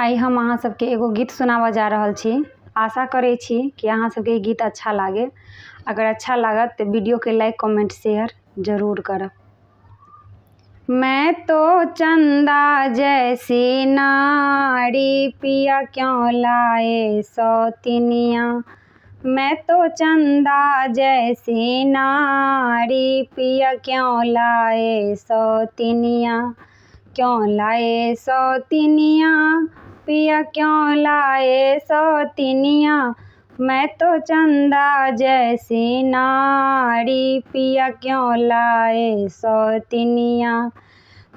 आइ हम अहाँ सबके एगो गीत सुनाबऽ जा रहल छी। आशा करै छी कि अहाँ सबके ई गीत अच्छा लागे। अगर अच्छा लागत तो वीडियो के लाइक कमेंट शेयर जरूर करब। मैं तो चंदा जैसी नारी पिया क्यों लाए सौतिनिया। मैं तो चंदा जैसी नारी पिया क्यों लाए सौतिनिया। क्यों लाए सौतिनिया पिया क्यों लाए सौतिनिया। मैं तो चंदा जैसी नारी पिया क्यों लाए सौतिनिया।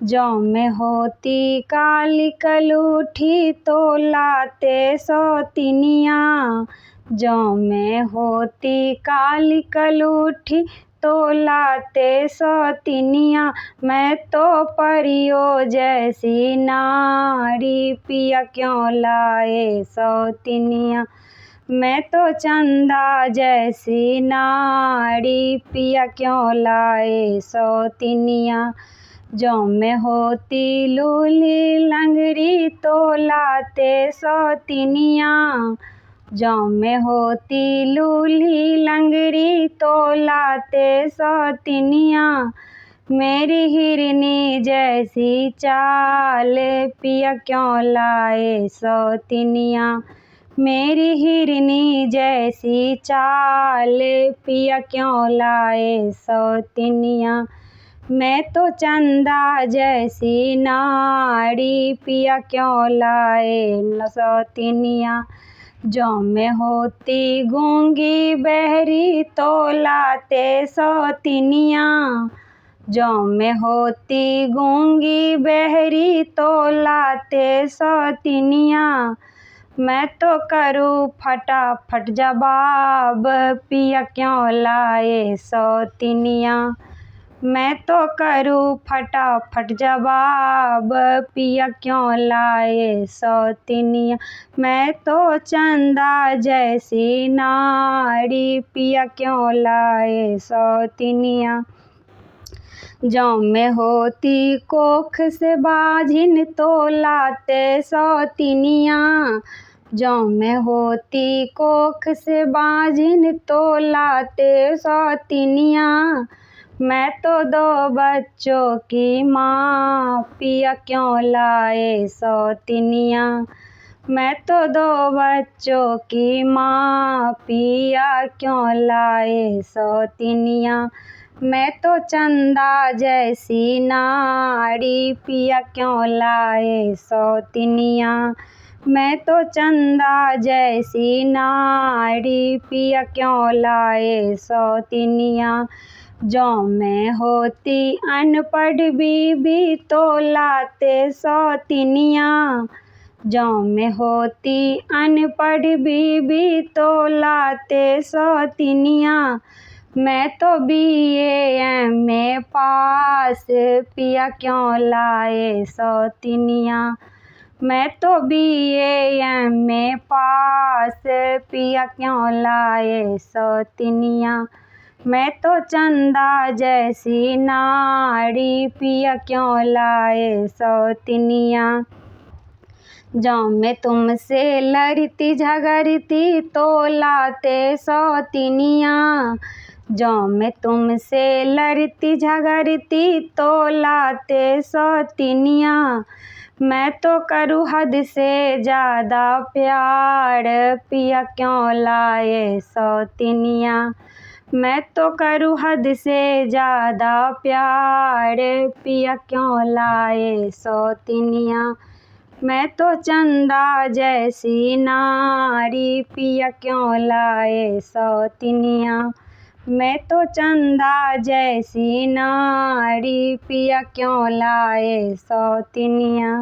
जौ में होती काली कलूठी तो लाते सौतिनिया। जौ में होती काली कलूठी तो लाते सौतिनिया। मैं तो परियों जैसी नारी पिया क्यों लाए सौतिनिया। मैं तो चंदा जैसी नारी पिया क्यों लाए सौतिनिया। जौ में होती लूली लंगड़ी तो लाते सौतिनिया। जौ में होती लूली लंगड़ी तो लाते सौतिनिया। मेरी हिरनी जैसी चाल पिया क्यों लाए सौतिनिया। मेरी हिरनी जैसी चाल पिया क्यों लाए सौतिनिया। मैं तो चंदा जैसी नारी पिया क्यों लाए सौतिनिया। जौ में होती गूंगी बहरी तो लाते सौतिनिया। जौ में होती गूंगी बहरी तो लाते सौतिनिया। मैं तो करूँ फटाफट जवाब पिया क्यों लाए सौतिनिया। मैं तो करूँ फटाफट जवाब पिया क्यों लाए सौतिनिया। मैं तो चंदा जैसी नारी पिया क्यों लाए सौतिनिया। जौ में होती कोख से बाझिन तो लाते सौतिनिया। जौ में होती कोख से बाझिन तो लाते सौतिनिया। मैं तो 2 बच्चों की माँ पिया क्यों लाए सौतिनिया। मैं तो 2 बच्चों की माँ पिया क्यों लाए सौतिनिया। मैं तो चंदा जैसी नारी पिया क्यों लाए सौतिनिया। मैं तो चंदा जैसी नारी पिया क्यों लाए सौतिनिया। जौ में होती अनपढ़ बीबी तो लाते सौतिनिया। जौ में होती अनपढ़ बीबी तो लाते सौतिनिया। मैं तो BA MA पास पिया क्यों लाए सौतिनिया। मैं तो BA MA पास पिया क्यों लाए सौतिनिया। मैं तो चंदा जैसी नारी पिया क्यों लाए सौतिनिया। जौ में तुमसे लड़ती झगड़ती तो लाते सौतिनिया। जौ में तुमसे लड़ती झगड़ती तो लाते सौतिनिया। मैं तो करूँ हद से ज़्यादा प्यार पिया क्यों लाए सौतिनिया। मैं तो करूँ हद से ज़्यादा प्यार पिया क्यों लाए सौतिनिया। मैं तो चंदा जैसी नारी पिया क्यों लाए सौतिनिया। मैं तो चंदा जैसी नारी पिया क्यों लाए सौतिनिया।